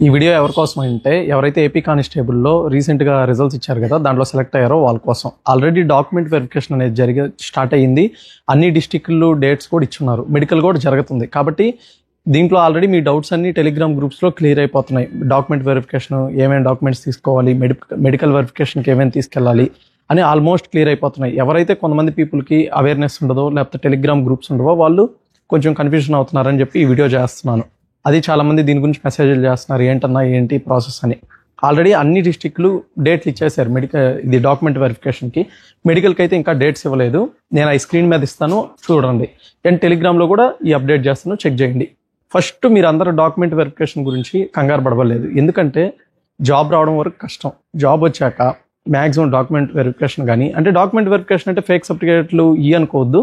ఈ వీడియో ఎవరి కోసం అంటే ఎవరైతే ఏపీ కానిస్టేబుల్లో రీసెంట్గా రిజల్ట్స్ ఇచ్చారు కదా, దాంట్లో సెలెక్ట్ అయ్యారో వాళ్ళ కోసం. ఆల్రెడీ డాక్యుమెంట్ వెరిఫికేషన్ అనేది స్టార్ట్ అయ్యింది. అన్ని డిస్టిక్లు డేట్స్ కూడా ఇచ్చున్నారు. మెడికల్ కూడా జరుగుతుంది. కాబట్టి దీంట్లో ఆల్రెడీ మీ డౌట్స్ అన్ని టెలిగ్రామ్ గ్రూప్స్లో క్లియర్ అయిపోతున్నాయి. డాక్యుమెంట్ వెరిఫికేషన్ ఏమేమి డాక్యుమెంట్స్ తీసుకోవాలి, మెడికల్ వెరిఫికేషన్కి ఏమేమి తీసుకెళ్ళాలి అని ఆల్మోస్ట్ క్లియర్ అయిపోతున్నాయి. ఎవరైతే కొంతమంది పీపుల్కి అవేర్నెస్ ఉండదో, లేకపోతే టెలిగ్రామ్ గ్రూప్స్ ఉండవో వాళ్ళు కొంచెం కన్ఫ్యూజన్ అవుతున్నారని చెప్పి ఈ వీడియో చేస్తున్నాను. అది చాలామంది దీని గురించి మెసేజ్లు చేస్తున్నారు, ఏంటన్నా ఏంటి ప్రాసెస్ అని. ఆల్రెడీ అన్ని డిస్టిక్లు డేట్లు ఇచ్చేసారు ఇది డాక్యుమెంట్ వెరిఫికేషన్కి. మెడికల్కి అయితే ఇంకా డేట్స్ ఇవ్వలేదు. నేను ఈ స్క్రీన్ మీద ఇస్తాను, చూడండి. అండ్ టెలిగ్రామ్లో కూడా ఈ అప్డేట్ చేస్తాను, చెక్ చేయండి. ఫస్ట్ మీరు అందరూ డాక్యుమెంట్ వెరిఫికేషన్ గురించి కంగారు పడవలేదు. ఎందుకంటే జాబ్ రావడం వరకు కష్టం. జాబ్ వచ్చాక మ్యాక్సిమం డాక్యుమెంట్ వెరిఫికేషన్ కానీ, అంటే డాక్యుమెంట్ వెరిఫికేషన్ అంటే ఫేక్ సర్టిఫికేట్లు అనుకోవద్దు.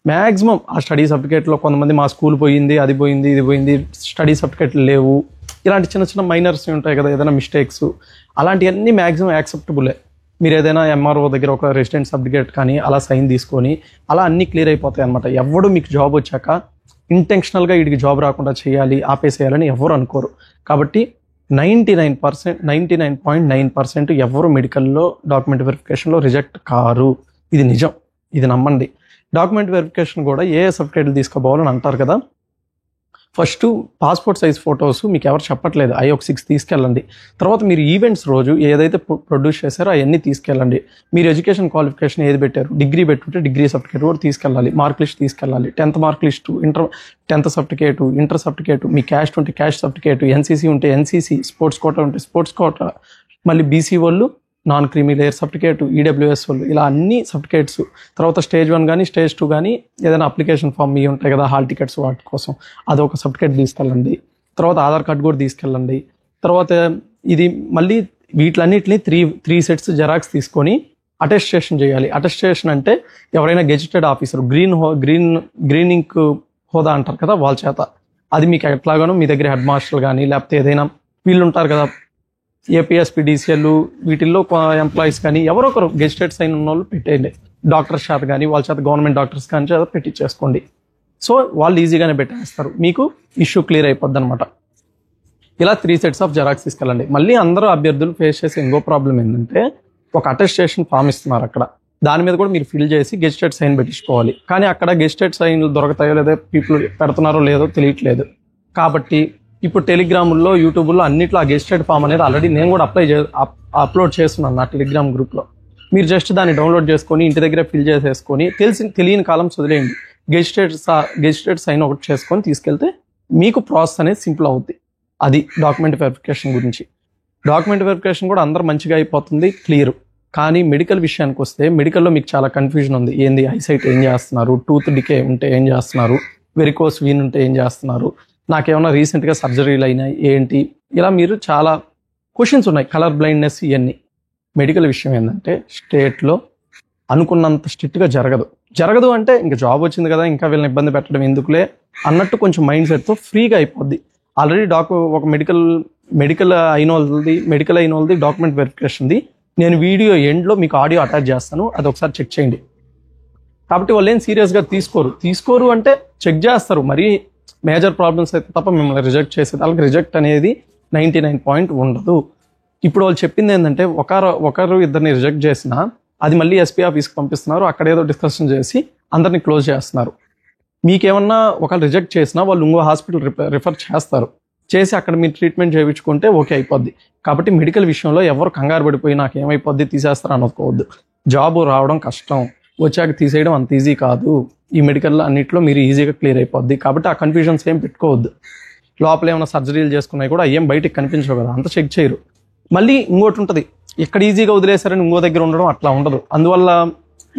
మ్యాక్సిమం ఆ స్టడీ సర్టిఫికేట్లో కొంతమంది మా స్కూల్ పోయింది, అది పోయింది, ఇది పోయింది, స్టడీ సర్టిఫికేట్లు లేవు, ఇలాంటి చిన్న చిన్న మైనర్స్ ఉంటాయి కదా, ఏదైనా మిస్టేక్స్, అలాంటివన్నీ మ్యాక్సిమం యాక్సెప్టబులే. మీరు ఏదైనా ఎంఆర్ఓ దగ్గర ఒక రెసిడెంట్ సర్టిఫికేట్ కానీ అలా సైన్ తీసుకొని అలా అన్నీ క్లియర్ అయిపోతాయి అనమాట. ఎవడు మీకు జాబ్ వచ్చాక ఇంటెన్షనల్గా వీడికి జాబ్ రాకుండా చేయాలి, ఆపేసేయాలని ఎవరు అనుకోరు. కాబట్టి 99.9% ఎవరు మెడికల్లో డాక్యుమెంట్ వెరిఫికేషన్లో రిజెక్ట్ కారు. ఇది నిజం, ఇది నమ్మండి. డాక్యుమెంట్ వెరిఫికేషన్ కూడా ఏ సర్టిఫికేట్లు తీసుకోపోవాలని అంటారు కదా. ఫస్ట్ పాస్పోర్ట్ సైజ్ ఫొటోస్ మీకు ఎవరు చెప్పట్లేదు, అవి ఒక 6 తీసుకెళ్ళండి. తర్వాత మీరు ఈవెంట్స్ రోజు ఏదైతే ప్రొడ్యూస్ చేశారో అవన్నీ తీసుకెళ్ళండి. మీరు ఎడ్యుకేషన్ క్వాలిఫికేషన్ ఏది పెట్టారు, డిగ్రీ పెట్టుంటే డిగ్రీ సర్టిఫికేట్ కూడా తీసుకెళ్ళాలి. మార్క్ లిస్ట్ తీసుకెళ్ళాలి. 10th mark list, 10th certificate, inter certificate, మీ క్యాస్ట్ ఉంటే క్యాస్ట్ సర్టిఫికేటు, ఎన్సీసీ ఉంటే ఎన్సీసీ, స్పోర్ట్స్ కోటా ఉంటే స్పోర్ట్స్ కోటా, మళ్ళీ బీసీ వాళ్ళు non creamy layer certificate, EWS వాళ్ళు, ఇలా అన్ని సర్టిఫికేట్స్. తర్వాత స్టేజ్ 1 కానీ స్టేజ్ 2 కానీ ఏదైనా అప్లికేషన్ ఫామ్ మీ ఉంటాయి కదా, హాల్ టికెట్స్ వాటి కోసం, అదొక సర్టిఫికేట్ తీసుకెళ్ళండి. తర్వాత ఆధార్ కార్డు కూడా తీసుకెళ్ళండి. తర్వాత ఇది మళ్ళీ వీటిలన్నిటిని త్రీ సెట్స్ జెరాక్స్ తీసుకొని అటెస్టేషన్ చేయాలి. అటెస్టేషన్ అంటే ఎవరైనా గెజిటెడ్ ఆఫీసర్, గ్రీన్ ఇంక్ హోదా అంటారు కదా, వాళ్ళ చేత. అది మీకు ఎట్లాగానో మీ దగ్గర హెడ్ మాస్టర్ కానీ లేకపోతే ఏదైనా వీళ్ళు ఉంటారు కదా, ఏపీఎస్పీ డీసీఎల్, వీటిల్లో ఎంప్లాయీస్ కానీ ఎవరో ఒకరు గెజిటెడ్ సైన్ ఉన్న వాళ్ళు పెట్టేయండి. డాక్టర్స్ చేత కానీ వాళ్ళ చేత, గవర్నమెంట్ డాక్టర్స్ కానీ చేత పెట్టించేసుకోండి. సో వాళ్ళు ఈజీగానే పెట్టేస్తారు, మీకు ఇష్యూ క్లియర్ అయిపోద్ది అనమాట. ఇలా 3 సెట్స్ ఆఫ్ జెరాక్స్ తీసుకెళ్ళండి. మళ్ళీ అందరూ అభ్యర్థులు ఫేస్ చేసే ఇంకో ప్రాబ్లం ఏంటంటే, ఒక అటెస్టేషన్ ఫామ్ ఇస్తున్నారు అక్కడ, దాని మీద కూడా మీరు ఫిల్ చేసి గెజిటెడ్ సైన్ పెట్టించుకోవాలి. కానీ అక్కడ గెజిటెడ్ సైన్లు దొరకతాయో లేదో, పీపుల్ పెడుతున్నారో లేదో తెలియట్లేదు. కాబట్టి ఇప్పుడు టెలిగ్రాముల్లో, యూట్యూబ్లో అన్నిట్లో ఆ గెజిటెడ్ ఫామ్ అనేది ఆల్రెడీ నేను కూడా అప్లోడ్ చేస్తున్నాను నా టెలిగ్రామ్ గ్రూప్లో. మీరు జస్ట్ దాన్ని డౌన్లోడ్ చేసుకొని ఇంటి దగ్గర ఫిల్ చేసేసుకొని తెలియని కాలం వదిలేయండి. గెజిటెడ్ సైన్ ఒకటి చేసుకొని తీసుకెళ్తే మీకు ప్రాసెస్ అనేది సింపుల్ అవుద్ది. అది డాక్యుమెంట్ వెరిఫికేషన్ గురించి. డాక్యుమెంట్ వెరిఫికేషన్ కూడా అందరూ మంచిగా అయిపోతుంది, క్లియర్. కానీ మెడికల్ విషయానికి వస్తే, మెడికల్లో మీకు చాలా కన్ఫ్యూజన్ ఉంది. ఏంది ఐసైట్ ఏం చేస్తున్నారు, టూత్ డికే ఉంటే ఏం చేస్తున్నారు, వెరికోస్ వీన్ ఉంటే ఏం చేస్తున్నారు, నాకేమన్నా రీసెంట్గా సర్జరీలు అయినాయి ఏంటి, ఇలా మీరు చాలా క్వశ్చన్స్ ఉన్నాయి. కలర్ బ్లైండ్నెస్, ఇవన్నీ. మెడికల్ విషయం ఏంటంటే స్టేట్లో అనుకున్నంత స్ట్రిక్ట్గా జరగదు అంటే ఇంకా జాబ్ వచ్చింది కదా, ఇంకా వీళ్ళని ఇబ్బంది పెట్టడం ఎందుకులే అన్నట్టు కొంచెం మైండ్ సెట్తో ఫ్రీగా అయిపోద్ది. ఆల్రెడీ ఒక మెడికల్ అయిన వాళ్ళది డాక్యుమెంట్ వెరిఫికేషన్ది నేను వీడియో ఎండ్లో మీకు ఆడియో అటాచ్ చేస్తాను, అది ఒకసారి చెక్ చేయండి. కాబట్టి వాళ్ళు ఏం సీరియస్గా తీసుకోరు అంటే చెక్ చేస్తారు. మరీ మేజర్ ప్రాబ్లమ్స్ అయితే తప్ప మిమ్మల్ని రిజెక్ట్ చేసేది, వాళ్ళకి రిజెక్ట్ అనేది 99% ఉండదు. ఇప్పుడు వాళ్ళు చెప్పింది ఏంటంటే, ఒకరు ఇద్దరిని రిజెక్ట్ చేసినా అది మళ్ళీ ఎస్పీ ఆఫీస్కి పంపిస్తున్నారు, అక్కడ ఏదో డిస్కషన్ చేసి అందరినీ క్లోజ్ చేస్తున్నారు. మీకేమన్నా ఒకరు రిజెక్ట్ చేసినా వాళ్ళు ఇంకో హాస్పిటల్ రిఫర్ చేసి అక్కడ మీరు ట్రీట్మెంట్ చేయించుకుంటే ఓకే అయిపోద్ది. కాబట్టి మెడికల్ విషయంలో ఎవరు కంగారు పడిపోయి నాకు ఏమైపోద్ది తీసేస్తారు అనుకోవద్దు. జాబ్ రావడం కష్టం, వచ్చాక తీసేయడం అంత ఈజీ కాదు. ఈ మెడికల్ అన్నింటిలో మీరు ఈజీగా క్లియర్ అయిపోద్ది. కాబట్టి ఆ కన్ఫ్యూజన్స్ ఏం పెట్టుకోవద్దు. లోపల ఏమైనా సర్జరీలు చేసుకున్నాయి కూడా ఏం బయటకు కనిపించవు కదా, అంత చెక్ చేయరు. మళ్ళీ ఇంకోటి ఉంటుంది, ఎక్కడ ఈజీగా వదిలేశారని ఇంకో దగ్గర ఉండడం అట్లా ఉండదు. అందువల్ల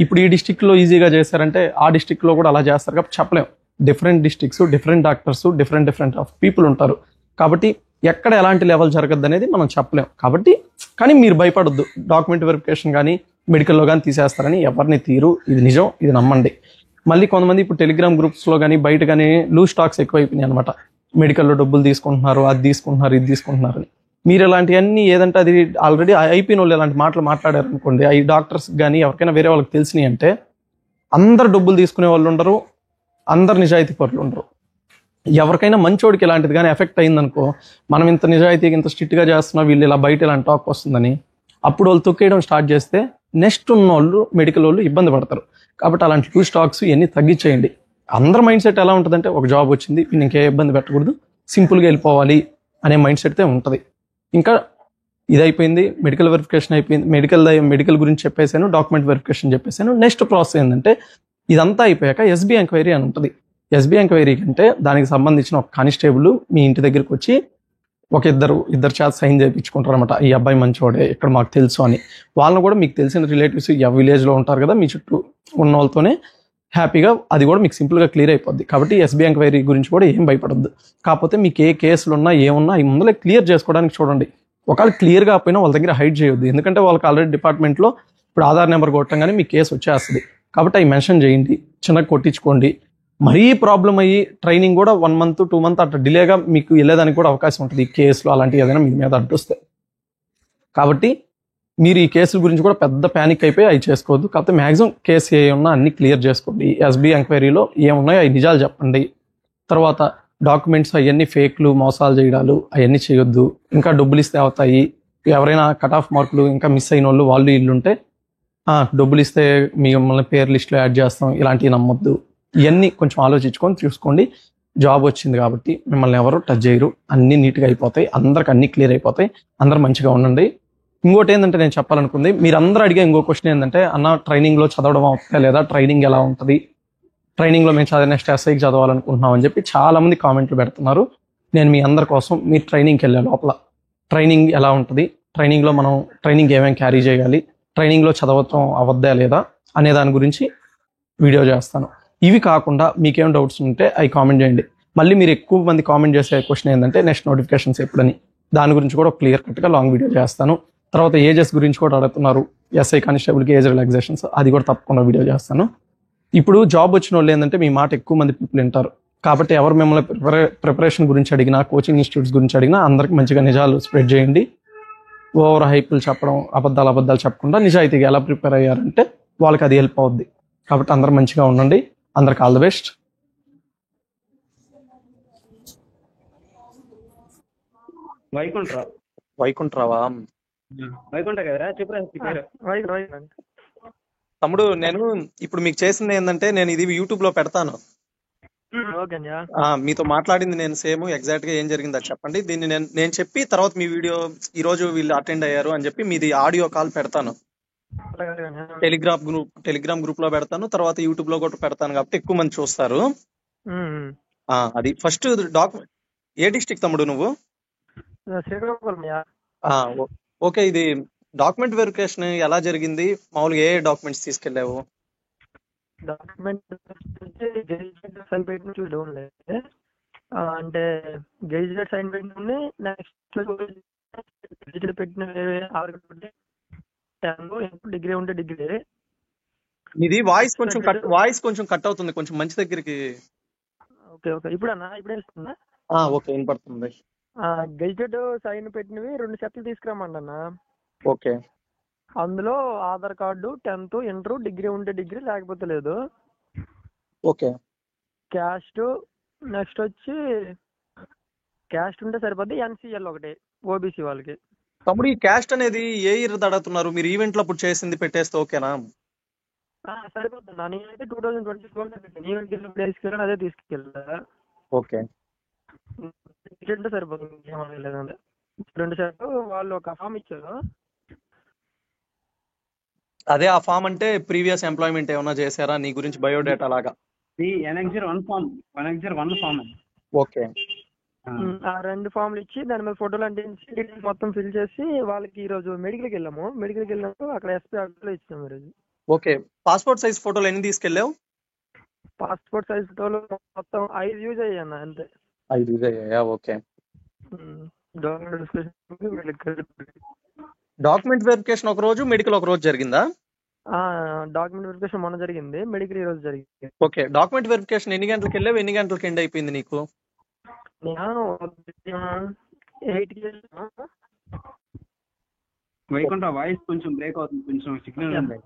ఇప్పుడు ఈ డిస్టిక్లో ఈజీగా చేశారంటే ఆ డిస్టిక్లో కూడా అలా చేస్తారు. కాబట్టి చెప్పలేం. Different districts, different doctors, different of people ఉంటారు. కాబట్టి ఎక్కడ ఎలాంటి లెవెల్ జరగద్దు అనేది మనం చెప్పలేం. కాబట్టి కానీ మీరు భయపడొద్దు. డాక్యుమెంట్ వెరిఫికేషన్ కానీ మెడికల్లో కానీ తీసేస్తారని ఎవరిని తీరు, ఇది నిజం, ఇది నమ్మండి. మళ్ళీ కొంతమంది ఇప్పుడు టెలిగ్రామ్ గ్రూప్స్లో కానీ బయట కానీ లూజ్ స్టాక్స్ ఎక్కువైపోయినాయి అనమాట. మెడికల్లో డబ్బులు తీసుకుంటున్నారు, అది తీసుకుంటున్నారు, ఇది తీసుకుంటున్నారు అని. మీరు ఇలాంటివన్నీ ఏదంటే అది ఆల్రెడీ అయిపోయిన వాళ్ళు ఇలాంటి మాటలు మాట్లాడారు అనుకోండి, ఈ డాక్టర్స్ కానీ ఎవరికైనా వేరే వాళ్ళకి తెలిసినాయి అంటే అందరు డబ్బులు తీసుకునే వాళ్ళు ఉండరు, అందరు నిజాయితీ పరులు ఉండరు. ఎవరికైనా మంచోడికి ఇలాంటిది కానీ ఎఫెక్ట్ అయిందనుకో, మనం ఇంత నిజాయితీగా ఇంత స్ట్రిక్ట్గా చేస్తున్నా వీళ్ళు ఇలా బయట ఇలాంటి టాక్ వస్తుందని అప్పుడు వాళ్ళు తొక్కేయడం స్టార్ట్ చేస్తే నెక్స్ట్ ఉన్న వాళ్ళు మెడికల్ వాళ్ళు ఇబ్బంది పడతారు. కాబట్టి అలాంటి లూజ్ టాక్స్ ఇవన్నీ తగ్గించేయండి. అందరి మైండ్ సెట్ ఎలా ఉంటుందంటే ఒక జాబ్ వచ్చింది వీళ్ళు ఇంకే ఇబ్బంది పెట్టకూడదు, సింపుల్గా వెళ్ళిపోవాలి అనే మైండ్ సెట్తే ఉంటుంది. ఇంకా ఇది అయిపోయింది, మెడికల్ వెరిఫికేషన్ అయిపోయింది, మెడికల్ గురించి చెప్పేశాను, డాక్యుమెంట్ వెరిఫికేషన్ చెప్పేశాను. నెక్స్ట్ ప్రాసెస్ ఏంటంటే ఇదంతా అయిపోయాక ఎస్బీ ఎంక్వైరీ అని ఉంటుంది. ఎస్బీ ఎంక్వైరీ అంటే దానికి సంబంధించిన ఒక కానిస్టేబుల్ మీ ఇంటి దగ్గరికి వచ్చి ఒక ఇద్దరు చేత సైన్ చేయించుకుంటారు అనమాట. ఈ అబ్బాయి మంచివాడే, ఇక్కడ మాకు తెలుసు అని. వాళ్ళని కూడా మీకు తెలిసిన రిలేటివ్స్ విలేజ్లో ఉంటారు కదా, మీ చుట్టూ ఉన్న వాళ్ళతోనే హ్యాపీగా అది కూడా మీకు సింపుల్గా క్లియర్ అయిపోద్ది. కాబట్టి ఎస్బీ ఎంక్వైరీ గురించి కూడా ఏం భయపడద్దు. కాకపోతే మీకు ఏ కేసులు ఉన్నా ఏమున్నా ఈ ముందరే క్లియర్ చేసుకోవడానికి చూడండి. ఒకవేళ క్లియర్ కాకపోయినా వాళ్ళ దగ్గర హైడ్ చేయొద్దు, ఎందుకంటే వాళ్ళకి ఆల్రెడీ డిపార్ట్మెంట్లో ఇప్పుడు ఆధార్ నెంబర్ కొట్టంగానే మీ కేసు వచ్చేస్తుంది. కాబట్టి అవి మెన్షన్ చేయండి, చిన్నగా కొట్టించుకోండి. మరీ ప్రాబ్లం అయ్యి ట్రైనింగ్ కూడా 1 month 2 months అట్లా డిలేగా మీకు వెళ్ళేదానికి కూడా అవకాశం ఉంటుంది ఈ కేసులో అలాంటివి ఏదైనా మీ మీద అడ్డొస్తే. కాబట్టి మీరు ఈ కేసుల గురించి కూడా పెద్ద ప్యానిక్ అయిపోయి అవి చేసుకోవద్దు. కాకపోతే మ్యాక్సిమం కేసు ఏ ఉన్నా అన్ని క్లియర్ చేసుకోండి. ఎస్బీ ఎంక్వైరీలో ఏమున్నాయో అవి నిజాలు చెప్పండి. తర్వాత డాక్యుమెంట్స్ అవన్నీ ఫేక్లు మోసాలు చేయడాలు అవన్నీ చేయొద్దు. ఇంకా డబ్బులు ఇస్తే అవుతాయి, ఎవరైనా కట్ ఆఫ్ మార్కులు ఇంకా మిస్ అయిన వాళ్ళు ఇల్లు ఉంటే డబ్బులు ఇస్తే మిమ్మల్ని పేరు లిస్టులో యాడ్ చేస్తాం, ఇలాంటివి నమ్మొద్దు. ఇవన్నీ కొంచెం ఆలోచించుకొని చూసుకోండి. జాబ్ వచ్చింది కాబట్టి మిమ్మల్ని ఎవరు టచ్ చేయరు, అన్నీ నీట్గా అయిపోతాయి, అందరికి అన్నీ క్లియర్ అయిపోతాయి, అందరు మంచిగా ఉండండి. ఇంకోటి ఏంటంటే నేను చెప్పాలనుకుంది, మీరు అందరూ అడిగే ఇంకో క్వశ్చన్ ఏంటంటే అన్న ట్రైనింగ్లో చదవడం అవుతుందా లేదా, ట్రైనింగ్ ఎలా ఉంటుంది, ట్రైనింగ్లో మేము నెక్స్ట్ ఎస్ఐకి చదవాలనుకుంటున్నాం అని చెప్పి చాలామంది కామెంట్లు పెడుతున్నారు. నేను మీ అందరి కోసం మీరు ట్రైనింగ్కి వెళ్ళే లోపల ట్రైనింగ్ ఎలా ఉంటుంది, ట్రైనింగ్లో మనం ట్రైనింగ్ ఏమేమి క్యారీ చేయాలి, ట్రైనింగ్లో చదవటం అవద్దా లేదా అనే దాని గురించి వీడియో చేస్తాను. ఇవి కాకుండా మీకేం డౌట్స్ ఉంటే అవి కామెంట్ చేయండి. మళ్ళీ మీరు ఎక్కువ మంది కామెంట్ చేసే క్వశ్చన్ ఏంటంటే నెక్స్ట్ నోటిఫికేషన్స్ ఎప్పుడని, దాని గురించి కూడా క్లియర్ కట్గా లాంగ్ వీడియో చేస్తాను. తర్వాత ఏజెస్ గురించి కూడా అడుగుతున్నారు, ఎస్ఐ కానిస్టేబుల్కి ఏజ్ రిలాక్సేషన్స్, అది కూడా తప్పకుండా వీడియో చేస్తాను. ఇప్పుడు జాబ్ వచ్చిన వాళ్ళు ఏంటంటే మీ మాట ఎక్కువ మంది పీపుల్ వింటారు. కాబట్టి ఎవరు మిమ్మల్ని ప్రిపరేషన్ గురించి అడిగినా, కోచింగ్ ఇన్స్టిట్యూట్స్ గురించి అడిగినా అందరికి మంచిగా నిజాలు స్ప్రెడ్ చేయండి. ఓవర్ హైపులు చెప్పడం, అబద్ధాలు చెప్పకుండా నిజాయితీగా ఎలా ప్రిపేర్ అయ్యారంటే వాళ్ళకి అది హెల్ప్ అవుద్ది. కాబట్టి అందరు మంచిగా ఉండండి. అందరికి ఆల్ ది బెస్ట్. వైకుంఠరావా? వైకుంఠ కదరా, చెప్పరా తమ్ముడు, నేను ఇప్పుడు మీకు చేసింది ఏంటంటే నేను ఇది యూట్యూబ్ లో పెడతాను. మీతో మాట్లాడింది నేను సేమ్ ఎగ్జాక్ట్ గా ఏం జరిగింది అది చెప్పండి. దీన్ని నేను చెప్పి తర్వాత మీ వీడియో ఈ రోజు వీళ్ళు అటెండ్ అయ్యారు అని చెప్పి మీది ఆడియో కాల్ పెడతాను. టెలిగ్రామ్ గ్రూప్ లో పెడతాను, తర్వాత యూట్యూబ్ లో కూడా పెడతాను. కాబట్టి ఎక్కువ మంది చూస్తారు. అది ఫస్ట్ డాక్యుమెంట్. ఏ డిస్ట్రిక్ట్ తమ్ముడు నువ్వు? ఓకే, ఇది డాక్యుమెంట్ వెరిఫికేషన్ ఎలా జరిగింది, మామూలుగా ఏ డాక్యుమెంట్స్ తీసుకెళ్ళావు? అంటే గెజిటెడ్ సైన్ పెట్టిన నెక్స్ట్ పెట్టిన డిగ్రీ ఉంటే డిగ్రీ. ఇది వాయిస్ కొంచెం కట్ అవుతుంది, కొంచెం మంచి దగ్గరికి. ఓకే ఇప్పుడన్నా ఇప్పుడే ఓకే వినపడుతుంది. గెజిటెడ్ సైన్ పెట్టినవి 2 సెట్లు తీసుకురామండి. ఓకే, అందులో Aadhaar card, 10th, inter, degree ఉంటే డిగ్రీ లేకపోతే లేదు. ఓకే, క్యాస్ట్ నెక్స్ట్ వచ్చి క్యాస్ట్ ఉంటే సరిపోద్ది, ఎన్సీఎల్ ఒకటి ఓబీసీ వాళ్ళకి. తమ్ముడు, ఈ క్యాస్ట్ అనేది ఏ ఇయర్ అడుగుతున్నారు మీరు? ఈవెంట్ లో అప్పుడు చేసింది పెట్టేస్తే ఓకేనా? సరిపోద్ది. నేనైతే 2024 తీసుకెళ్ళాను, అదే తీసుకెళ్ళా. ఓకే, సరిపోతుంది, లేదంటే 2 సెట్లు. వాళ్ళు ఒక ఫామ్ ఇచ్చారు. అదే ఆ ఫామ్ అంటే ప్రీవియస్ ఎంప్లాయ్మెంట్ ఏమైనా చేశారా, నీ గురించి బయోడేటా లాగా? ఓకే, ఆ 2 ఫామ్లు ఇచ్చి దాని మీద ఫోటోలు అంటించి డీటెయిల్స్ మొత్తం ఫిల్ చేసి వాళ్ళకి ఈ రోజు మెడికల్కి వెళ్ళాము. మెడికల్కి వెళ్ళినప్పుడు అక్కడ ఎస్పీ ఆఫీస్లో ఇచ్చాము ఈరోజు. ఓకే, పాస్పోర్ట్ సైజ్ ఫోటోలు ఎన్ని తీసుకెళ్ళావు? పాస్పోర్ట్ సైజ్ ఫోటోలు మొత్తం 5 యూజ్ అయ్యాను అంతే. 5 యూజ్ అయ్యాయా? ఓకే. డాక్యుమెంట్ వెరిఫికేషన్ ఒక రోజు, మెడికల్ ఒక రోజు జరిగిందా? డాక్యుమెంట్ వెరిఫికేషన్ మొన్న జరిగింది, మెడికల్ ఈ రోజు జరిగింది. ఓకే, డాక్యుమెంట్ వెరిఫికేషన్ ఎన్ని గంటలకు వెళ్ళావు, ఎన్ని గంటలకు ఎండ్ అయిపోయింది నీకు? నేను 8కి వెళ్ళాను. వైకుంఠ వాయిస్ కొంచెం బ్రేక్ అవుతుంది, కొంచెం సిగ్నల్ ఉంది.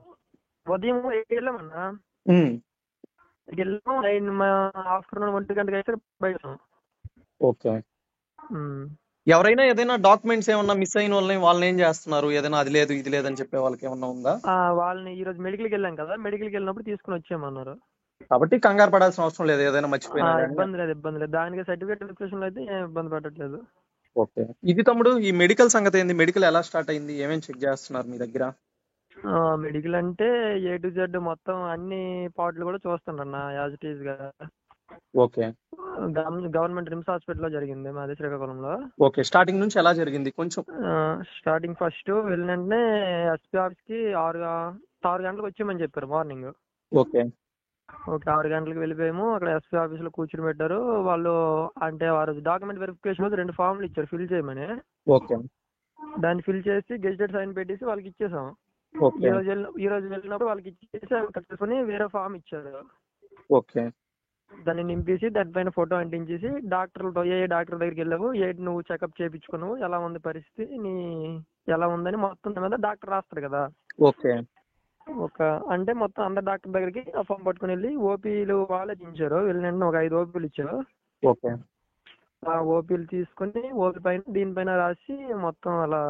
ఉదయం 8కి వెళ్ళామన్నా. వెళ్ళాము, ఆఫ్టర్నూన్ 1 గంటకి అయితే బయట. ఓకే. ఉమ్. ఎవరైనా ఏదైనా డాక్యుమెంట్స్ ఏమన్నా మిస్ అయిన వాళ్ళని ఏం చేస్తున్నారు? ఏదైనా అది లేదు ఇది లేదని చెప్పే వాళ్ళకి ఏమన్నా ఉందా? వాళ్ళని ఈ రోజు మెడికల్కి వెళ్ళాం కదా, మెడికల్కి వెళ్ళినప్పుడు తీసుకుని వచ్చామన్నారు. కాబట్టి కంగారు పడాల్సిన అవసరం లేదు, ఏదైనా మర్చిపోయినా కానీ. ఇబ్బంది లేదు దానికి సర్టిఫికేట్ వెరిఫికేషన్ అయితే ఏం ఇబ్బంది పెట్టట్లేదు. ఓకే. ఇది తమ్ముడు ఈ మెడికల్ సంగతి ఏంది? మెడికల్ ఎలా స్టార్ట్ అయింది? ఏమేమి చెక్ చేస్తున్నారు మీ దగ్గర? మెడికల్ అంటే ఏ టు జెడ్ మొత్తం అన్ని పార్ట్లు కూడా చూస్తుండ్రన్న యాజ్ ఇట్ ఈస్ గా. ఓకే. గవర్నమెంట్ రిమ్స్ హాస్పిటల్లో జరిగింది మాది శ్రీకాకుళంలో. ఓకే. స్టార్టింగ్ నుంచి ఎలా జరిగింది కొంచెం? స్టార్టింగ్ ఫస్ట్ వెళ్ళిన వెంటనే ఎస్పీ ఆఫీస్ కి 6 గంటలకు వచ్చేయమని చెప్పారు మార్నింగ్. ఓకే. ఓకే 6 గంటలకు వెళ్ళిపోయాము. అక్కడ ఎస్పీ ఆఫీస్ లో కూర్చుని పెట్టారు వాళ్ళు. అంటే వారు డాక్యుమెంట్ వెరిఫికేషన్ లో 2 ఫామ్లు ఇచ్చారు ఫిల్ చేయమని. ఓకే. దాన్ని ఫిల్ చేసి గెజిటెడ్ సైన్ పెట్టేసి వాళ్ళకి ఇచ్చేసాం. ఓకే. ఈ రోజు వెళ్ళినప్పుడు వాళ్ళకి ఇచ్చేసి అవి కట్టుకొని వేరే ఫామ్ ఇచ్చారు. ఓకే. దాన్ని నింపేసి దానిపైన ఫోటో అంటించేసి డాక్టర్లతో ఏ డాక్టర్ దగ్గరికి వెళ్ళావు, ఏంటి నువ్వు చెకప్ చేయించుకున్నావు, ఎలా ఉంది పరిస్థితి నీ ఎలా ఉందని మొత్తం దాని మీద డాక్టర్ రాస్తాడు కదా. ఓకే. అంటే మొత్తం అందరు డాక్టర్ దగ్గరికి ఆ ఫామ్ పట్టుకుని వెళ్ళి ఓపీలు వాళ్ళే దించారు. వెళ్ళిన ఒక 5 ఓపీలు ఇచ్చారు. ఓకే. ఆ ఓపీలు తీసుకుని ఓపీ పైన దీనిపైన రాసి మొత్తం అలా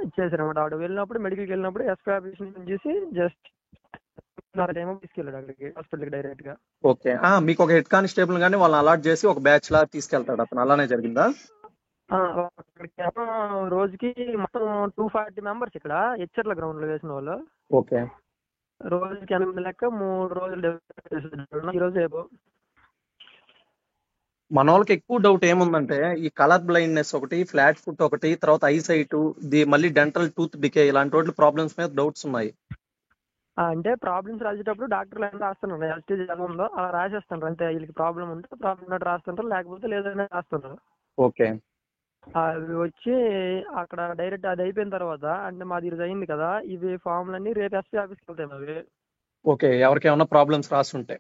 ఇచ్చేసారు అనమాట. ఆడు వెళ్ళినప్పుడు మెడికల్కి వెళ్ళినప్పుడు ఎస్పీ ఆఫీస్ నుంచి చూసి జస్ట్ టైం తీసుకెళ్ళాడు అక్కడికి హాస్పిటల్కి డైరెక్ట్ గా. ఓకే. మీకు ఒక హెడ్ కానిస్టేబుల్ గానీ వాళ్ళని అలాట్ చేసి ఒక బ్యాచ్ లా తీసుకెళ్తాడు అతను, అలానే జరిగిందా? అక్కడికి రోజుకి మొత్తం 240 మెంబర్స్ ఇక్కడ హెచ్చర్ల గ్రౌండ్ లో వేసిన వాళ్ళు. ఓకే. రోజుకి 8 లెక్క 3 రోజులు ఈ రోజు రేపు. మన వాళ్ళకి ఎక్కువ డౌట్ ఏముందంటే ఈ కలర్ బ్లైండ్నెస్ ఒకటి, ఫ్లాట్ ఫుట్ ఒకటి, తర్వాత ఐసైట్, మళ్ళీ డెంటల్ టూత్ డికే ఇలాంటి వాటి ప్రాబ్లమ్స్ మీద డౌట్స్ ఉన్నాయి. అంటే ప్రాబ్లమ్స్ రాసేటప్పుడు డాక్టర్లు ఏమైనా రాస్తున్నారు ఎల్స్టేజ్ ఎలా ఉందో అలా రాసేస్తున్నారు అంతే. వీళ్ళకి ప్రాబ్లం ఉంటే ప్రాబ్లం రాస్తుంటారు, లేకపోతే లేదని రాస్తున్నారు. ఓకే. అవి వచ్చి అక్కడ డైరెక్ట్ అది అయిపోయిన తర్వాత అంటే మాది ఈరోజు అయింది కదా, ఇవి ఫామ్లన్నీ రేపు ఎస్పీ ఆఫీస్కి వెళ్తాయి అవి. ఓకే. ఎవరికి ఏమైనా ప్రాబ్లమ్స్ రాస్తుంటే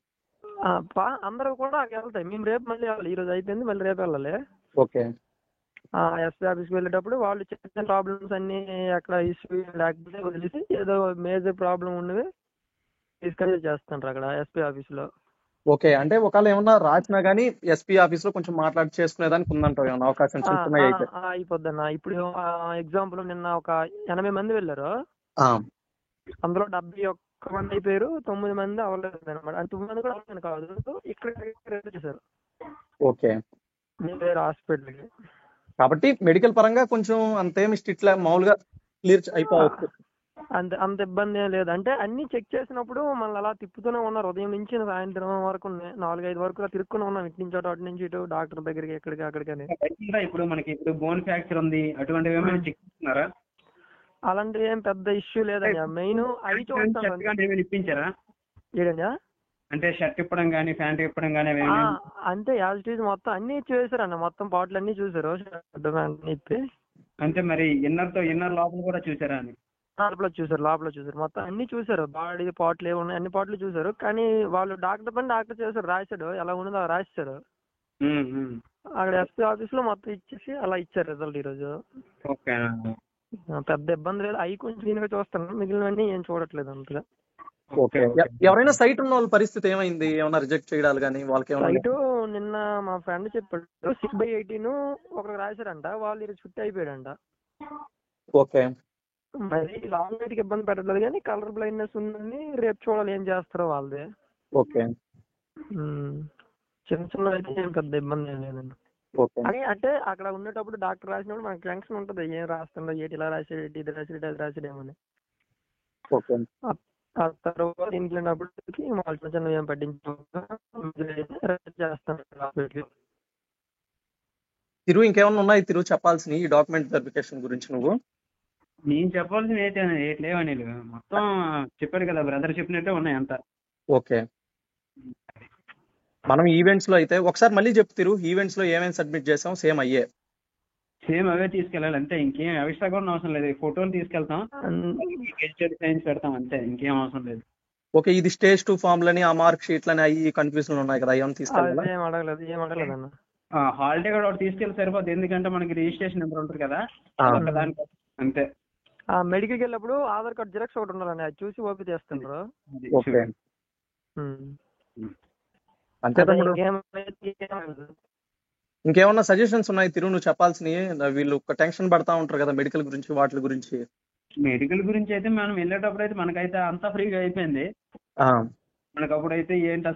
అందరూ కూడా అక్కడికి వెళ్తాయి. మేము రేపు మళ్ళీ వెళ్ళాలి. ఈ రోజు అయిపోయింది మళ్ళీ రేపు వెళ్ళాలి. ఓకే. ఎస్పీ ఆఫీస్కి వెళ్ళేటప్పుడు వాళ్ళు చిన్న ప్రాబ్లమ్స్ అన్ని అక్కడ ఇష్యూ లేకపోతే వదిలేసి ఏదో మేజర్ ప్రాబ్లం ఉన్నవి తీసుకొని చేస్తుంటారు అక్కడ ఎస్పీ ఆఫీస్ లో. ఓకే. అంటే ఒకవేళ ఏమన్నా రాసినా గానీ ఎస్పీ ఆఫీస్ లో కొంచెం మాట్లాడి చేసుకునేదానికి ఉందంటావు, ఏమన్నా అవకాశం చిన్న చిన్నవి అయితే? అయిపోద్దన్న. ఇప్పుడు ఎగ్జాంపుల్ నిన్న ఒక 80 మంది వెళ్ళారు. అందులో 71 మంది అయిపోయారు, 9 మంది అవ్వలేదు అనమాట. అంటే 9 మంది కూడా అవ్వలేదు కాదు, ఇక్కడ చేశారు. ఓకే. వేరే హాస్పిటల్కి. కాబట్టి మెడికల్ పరంగా కొంచెం అంతేమి స్ట్రిక్ట్ మామూలుగా క్లియర్ అయిపోవచ్చు. అంత ఇబ్బంది ఏం లేదు. అంటే అన్ని చెక్ చేసినప్పుడు మళ్ళీ అలా తిప్పుతూనే ఉన్నారు ఉదయం నుంచి సాయంత్రం వరకు 4-5 వరకు తిరుక్కునే ఉన్నాం, ఇటు నుంచి అటు నుంచి ఇటు డాక్టర్ దగ్గరికి ఎక్కడికి అక్కడికని. ఇప్పుడు మనకి ఇప్పుడు బోన్ ఫ్రాక్చర్ ఉంది, అటువంటివి ఏమైనా చెక్ చేస్తున్నారా? అలాంటివి ఏం పెద్ద ఇష్యూ లేదండి. మెయిన్ అవి చూస్తాను. ఇప్పించారా ఏడండి? అంటే షర్ట్ ఇప్పడం కానీ ప్యాంట్ ఇప్పడం కానీ అంతే యాజ్ ఇట్ ఈజ్ మొత్తం అన్ని చూసారన్న, మొత్తం పాటలు అన్ని చూసారు ఇప్పి. అంటే మరి ఇన్నర్ లోపల కూడా చూసారా అని? లోపల చూసారు మొత్తం అన్ని చూసారు. బాడీ పాటలు ఏమున్నాయి అన్ని పాటలు చూసారు. కానీ వాళ్ళు డాక్టర్ చేశారు, రాశాడు ఎలా ఉన్నదో అలా రాశారు. అక్కడ ఎస్పీ ఆఫీస్ లో మొత్తం ఇచ్చేసి అలా ఇచ్చారు రిజల్ట్ ఈ రోజు. పెద్ద ఇబ్బంది లేదు. అవి కొంచెం దీనిగా చూస్తాను, మిగిలినవన్నీ ఏం చూడట్లేదు అంతగా. ఓకే. ఎవరైనా సైట్ ఉన్న వాళ్ళ పరిస్థితి ఏమైంది? ఏమైనా రిజెక్ట్ చేయడాలు కానీ వాళ్ళకి? సైట్ నిన్న మా ఫ్రెండ్ చెప్పాడు 6/18 ఒకరికి రాశారంట, వాళ్ళు ఈరోజు ఫిట్ అయిపోయాడంట. ఓకే. మరి లాంగ్ నైట్ కి ఇబ్బంది పెట్టలేదు కానీ కలర్ బ్లైండ్నెస్ ఉందని రేపు చూడాలి ఏం చేస్తారో వాళ్ళది. ఓకే. చిన్న అయితే ఏం పెద్ద ఇబ్బంది ఏం లేదండి. అని అంటే అక్కడ ఉండేటప్పుడు డాక్టర్ రాసినప్పుడు మనకు టెన్షన్ ఉంటుంది, ఏం రాస్తుండో ఏంటి ఇలా రాసాడు, ఇది రాసాడు అది రాసాడేమని. ఆ తర్వాత ఇంటికి వెళ్ళినప్పటికి వాళ్ళు చిన్న ఏం పట్టించుకుంటారు. తిరుగు ఇంకేమన్నా ఉన్నాయి తిరుగు చెప్పాల్సినవి ఈ డాక్యుమెంట్ వెరిఫికేషన్ గురించి? నువ్వు నేను చెప్పాల్సిన ఏటి లేవని మొత్తం చెప్పాడు కదా, బ్రదర్ చెప్పినట్టే ఉన్నాయి అంతా. ఓకే. మనం ఈవెంట్స్ లో అయితే ఒకసారి మళ్ళీ చెప్తారు, ఈవెంట్స్ లో ఏమేమి సబ్మిట్ చేసాం సేమ్ అవే తీసుకెళ్ళాలి అంతే, ఇంకేం ఎక్స్ట్రా కూడా అవసరం లేదు. ఫోటోలు తీసుకెళ్తాం, సైన్స్ పెడతాం అంతే, ఇంకేం అవసరం లేదు. ఓకే. ఇది స్టేజ్ 2 ఫామ్లని ఆ మార్క్ షీట్లని అవి కన్ఫ్యూజన్ ఉన్నాయి కదా, ఏమైనా తీసుకెళ్ళాలి? ఏం అడగలేదు అన్న. హాలిడే కూడా ఒకటి తీసుకెళ్ళి సరిపోతుంది, ఎందుకంటే మనకి రిజిస్ట్రేషన్ నెంబర్ ఉంటుంది కదా దానికి అంతే. మెడికల్కి వెళ్ళినప్పుడు ఆధార్ కార్డ్ జిరాక్స్ ఒకటి ఉండాలని అది చూసి ఓపీ చేస్తుండ్రు. అంతే తమ్ముడు. ఇంకేమన్నా సజెషన్స్ ఉన్నాయి తిరు నువ్వు చెప్పాల్సినవి? వీళ్ళు ఒక టెన్షన్ పడతా ఉంటారు కదా మెడికల్ గురించి వాటి గురించి. మెడికల్ గురించి అయితే మనం వెళ్ళేటప్పుడు అయితే మనకైతే అంతా ఫ్రీగా అయిపోయింది. మనకు అప్పుడైతే ఏంటి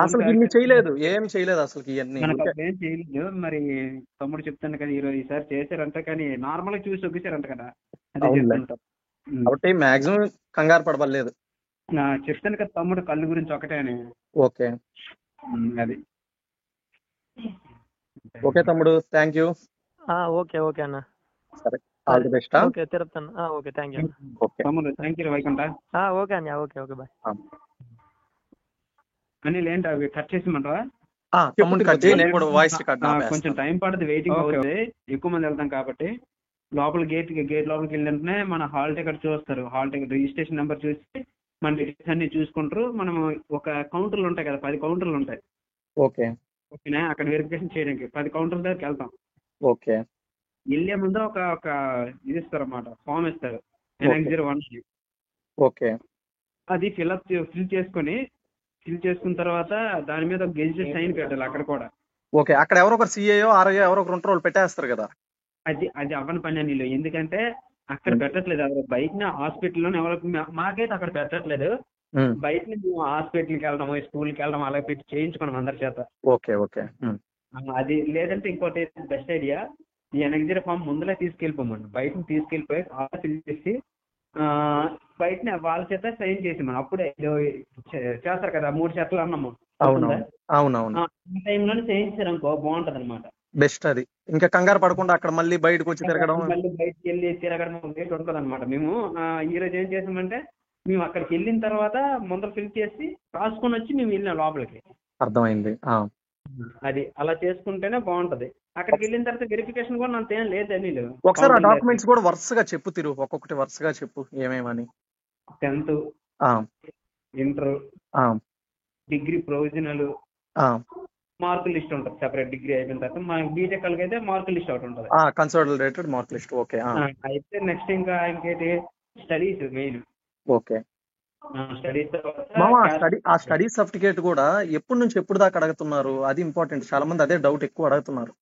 అసలు ఇన్ని చేయలేదు, ఏం చేయలేదు అసలు ఇవన్నీ. మనకు అప్పుడు ఏం చేయలేదు. మరి తమ్ముడు చెప్తాను కదా ఈసారి చేశారంట, కానీ నార్మల్ గా చూసి ఒకేసారంట కదా, అదే చెప్తుంటాం. కాబట్టి మాక్సిమం కంగారు పడబడలేదు. చెప్తాను కదా తమ్ముడు కళ్ళు గురించి ఒకటే అని. ఓకే అది ఓకే తమ్ముడు, థ్యాంక్ యూ. ఓకే ఓకే అన్న. సరే, all the best. Okay Tirupati. Okay thank you. Okay తమ్ముడు, థ్యాంక్ యూ వైకుంఠ. ఓకే అన్న, ఓకే ఓకే బాయ్. అనిల్ ఏంటి అవి కట్ చేసిమంటావా? కొంచెం టైం పడుతుంది, వెయిటింగ్ అవుతుంది. ఎక్కువ మంది వెళ్తాం కాబట్టి లోపల గేట్ లోపలికి వెళ్ళిన వెంటనే మన హాల్ టికెట్ చూస్తారు. హాల్ టికెట్ రిజిస్ట్రేషన్ నెంబర్ చూసి మన డీటెయిల్స్ అన్ని చూసుకుంటారు. మనం ఒక కౌంటర్లు ఉంటాయి కదా, 10 కౌంటర్లు ఉంటాయి. ఓకే ఓకేనా, అక్కడ వెరిఫికేషన్ చేయడానికి 10 కౌంటర్ల దగ్గరికి వెళ్తాం. ఓకే, వెళ్ళే ముందు ఒక ఇది ఇస్తారు అన్నమాట, ఫామ్ ఇస్తారు, NX01. ఓకే, అది ఫిల్ చేసుకున్న తర్వాత దాని మీద ఒక గెజిటెడ్ సైన్ పెట్టాలి అక్కడ కూడా. ఓకే, అక్కడ ఎవరో ఒకరు సిఐఓ ఆర్ఐఓ ఎవరో ఒకరు ఉంటారు, వాళ్ళు పెట్టేస్తారు కదా. అది అవ్వని పని అని, ఎందుకంటే అక్కడ పెట్టట్లేదు. ఎవరు బయట హాస్పిటల్లో ఎవరు, మాకైతే అక్కడ పెట్టట్లేదు. బయట మేము హాస్పిటల్కి వెళ్ళడం, స్కూల్కి వెళ్ళడం అలా పెట్టి చేయించుకున్నాం అందరి చేత. ఓకే ఓకే, అది లేదంటే ఇంకోటి బెస్ట్ ఐడియా, ఈ NX0 ఫామ్ ముందులే తీసుకెళ్ళిపోమని, బయట తీసుకెళ్ళిపోయి ఫిల్ చేసి బయటనే వాళ్ళ చేత సైన్ చేసి మనం అప్పుడే చేస్తారు కదా 3 చెట్లు అన్నాము. అవునవును, ఈ టైంలోనే చేయించారు అనుకో బాగుంటది అనమాట. బెస్ట్ అది. ఇంకా కంగారు పడకుండా అక్కడ మళ్ళీ బయటకు వచ్చి తిరగడం, మళ్ళీ బయటకు వెళ్ళి తిరగడం ఉంటుంది అనమాట. మేము ఈ రోజు ఏం చేసామంటే, మేము అక్కడికి వెళ్ళిన తర్వాత ముందర ఫిల్ చేసి రాసుకొని వచ్చి మేము వెళ్ళినాం లోపలికి. అర్థమైంది. అది అలా చేసుకుంటేనే బాగుంటది. అక్కడికి వెళ్ళిన తర్వాత వెరిఫికేషన్ కూడా అంతేం లేదు అనిల్. ఒకసారి ఆ డాక్యుమెంట్స్ కూడా వరుసగా చెప్పు తిరు, ఒక్కొక్కటి వరుసగా చెప్పు ఏమేమని. 10th, inter, degree provisional, mark list ఉంటుంది సెపరేట్. డిగ్రీ అయిపోయిన తర్వాత మన బీటెక్ వాళ్ళకి అయితే మార్క్ లిస్ట్ ఒకటి ఉంటుంది, కన్సాలిడేటెడ్ మార్క్ లిస్ట్. ఓకే, అయితే నెక్స్ట్ ఇంకా ఇంకేంటి స్టడీస్ మెయిన్. ఓకే, స్టడీస్ ఆ స్టడీ సర్టిఫికేట్ కూడా ఎప్పటి నుంచి ఎప్పుడు దాకా అడుగుతున్నారు? అది ఇంపార్టెంట్, చాలా మంది అదే డౌట్ ఎక్కువ అడుగుతున్నారు.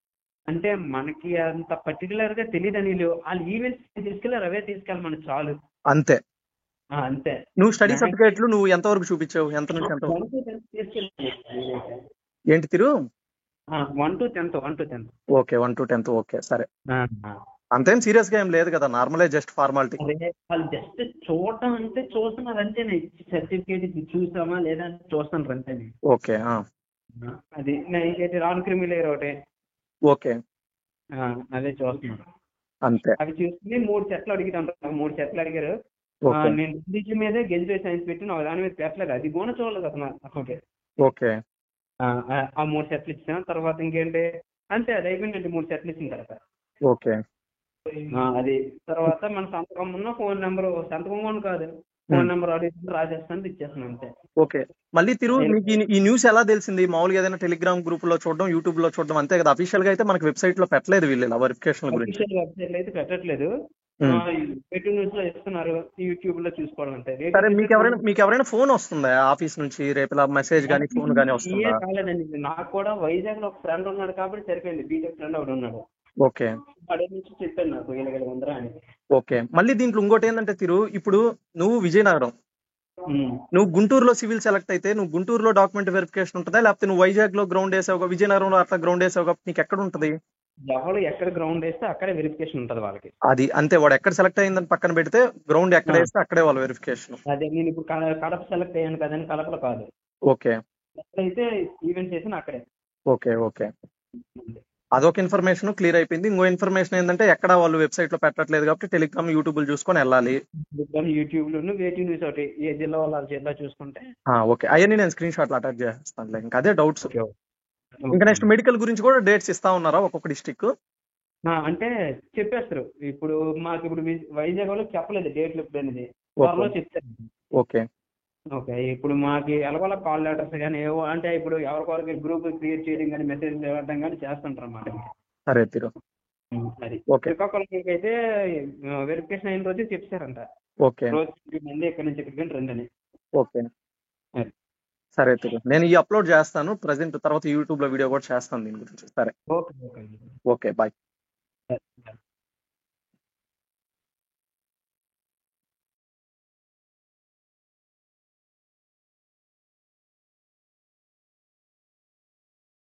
అంటే మనకి అంత పర్టికులర్ గా తెలియదు అని, వాళ్ళు ఈవెంట్స్ తీసుకెళ్ళారు, అవే తీసుకెళ్ళి మనకు చాలు. అంతే అంతే. నువ్వు స్టడీ సర్టిఫికేట్లు నువ్వు ఎంతవరకు చూపించావు? ఎంత నుంచి ఎంత? ఏంటి తిరు? 1 to 10. Okay, 1 to 10. ఓకే, సరే. అంతేం సీరియస్ గా ఏం లేదు కదా, నార్మలే, జస్ట్ ఫార్మాలిటీ. వాళ్ళు జస్ట్ చూడటం అంటే చూస్తున్నారు అంతేనే, సర్టిఫికేట్ చూసామా లేదా చూస్తున్నారు అంతేనే. ఓకే, అది ఇంకేంటి నాన్ క్రిమిలేయర్ ఒకటి. ఓకే, అదే చూస్తున్నారు అంతే. అవి చూసుకుని 3 సెట్లు అడిగితే 3 సెట్లు అడిగారు. నేను డిగ్రీ మీదే గెజిటెడ్ సైన్స్ పెట్టి దాని మీద పెట్టలేదు, అది కూడా చూడలేదు అసలు. ఓకే, ఆ 3 సెట్లు ఇచ్చాను. తర్వాత ఇంకేంటి అంతే, అది అయిపోయిందండి 3 సెట్లు ఇచ్చిన తర్వాత. ఓకే, అది తర్వాత మన సంతకం ఉన్న ఫోన్ నెంబర్, సంతకం కూడా కాదు, ఫోన్ నెంబర్ అడిగి రాజేస్తాను, ఇచ్చేస్తాను అంతే. ఓకే, మళ్ళీ తిరు మీకు ఈ న్యూస్ ఎలా తెలిసింది? మామూలుగా ఏదైనా టెలిగ్రామ్ గ్రూప్ లో చూడడం, యూట్యూబ్ లో చూడడం అంతే కదా, అఫీషియల్ గా అయితే మనకి వెబ్సైట్ లో పెట్టలేదు వీళ్ళు వెరిఫికేషన్ గురించి. వెబ్సైట్ అయితే పెట్టట్లేదు, న్యూస్ లో ఇస్తున్నారు, యూట్యూబ్ లో చూసుకోవడం అంతే. సరే, మీకు ఎవరైనా ఫోన్ వస్తుందా ఆఫీస్ నుంచి రేపు మెసేజ్ కానీ ఫోన్ కానీ వస్తుందా? కాలేదండి, నాకు కూడా వైజాగ్ లో ఒక ఫ్రెండ్ ఉన్నాడు కాబట్టి సరిపోయింది, బీటెక్ ఫ్రెండ్ ఒకటి ఉన్నాడు. ఓకే, అడే నుంచి చెప్పాను నాకు ఇలాగ అని. ఓకే, మళ్ళీ దీంట్లో ఇంకోటి ఏంటంటే తిరు, ఇప్పుడు నువ్వు విజయనగరం, నువ్వు గుంటూరులో సివిల్ సెలెక్ట్ అయితే నువ్వు గుంటూరులో డాక్యుమెంట్ వెరిఫికేషన్ ఉంటుందా, లేకపోతే నువ్వు వైజాగ్ లో గ్రౌండ్ వేసావుగా, విజయనగరంలో అట్లా గ్రౌండ్ వేసావుగా, నీకు ఎక్కడ ఉంటుంది? ఎవరు ఎక్కడ గ్రౌండ్ వేస్తే అక్కడే వెరిఫికేషన్ ఉంటుంది వాళ్ళకి. అది అంతే, వాడు ఎక్కడ సెలెక్ట్ అయ్యిందని పక్కన పెడితే గ్రౌండ్ ఎక్కడ వేస్తే అక్కడే వాళ్ళ వెరిఫికేషన్. అదే నేను ఇప్పుడు కడప సెలెక్ట్ అయ్యాను కదండి, కడపలో కాదు. ఓకే, అయితే ఈవెంట్ చేసిన అక్కడే. ఓకే ఓకే, అదొక ఇన్ఫర్మేషన్ క్లియర్ అయిపోయింది. ఇంకో ఇన్ఫర్మేషన్ ఏంటంటే ఎక్కడ వాళ్ళు వెబ్సైట్ లో పెట్టట్లేదు కాబట్టి టెలిగ్రామ్, యూట్యూబ్ చూసుకొని వెళ్ళాలి. యూట్యూబ్ లో వెయిటింగ్ న్యూస్ ఒకటి, ఏ జిల్లా వాళ్ళ జిల్లా చూసుకుంటే. ఓకే, అవన్నీ నేను స్క్రీన్ షాట్లు అటాచ్ చేస్తాను. ఇంకా అదే డౌట్స్. ఇంకా నెక్స్ట్ మెడికల్ గురించి కూడా డేట్స్ ఇస్తా ఉన్నారా ఒక్కొక్క డిస్ట్రిక్ట్? అంటే చెప్పేస్తారు. ఇప్పుడు మాకు ఇప్పుడు వైజాగ్ వాళ్ళకి చెప్పలేదు డేట్లు ఎప్పుడు అనేది, త్వరలో చెప్తారు. ఓకే ఓకే, ఇప్పుడు మాకు ఎలాగోలా కాల్ లెటర్స్ కానీ ఏవో, అంటే ఇప్పుడు ఎవరికొరకు గ్రూప్ క్రియేట్ చేయడం కానీ మెసేజ్ ఇవ్వడం కానీ చేస్తుంటారు అన్నమాట. సరే తిరు, అది శ్రీకాకుళంకి అయితే వెరిఫికేషన్ అయిన రోజు చెప్పారంట. ఓకే, రోజు మంది ఇక్కడ నుంచి ఇక్కడికి రండి అని. ఓకే, సరే తిరు, నేను ఈ అప్లోడ్ చేస్తాను ప్రజెంట్, తర్వాత యూట్యూబ్ లో వీడియో కూడా చేస్తాను దీని గురించి. సరే, ఓకే ఓకే ఓకే, బాయ్.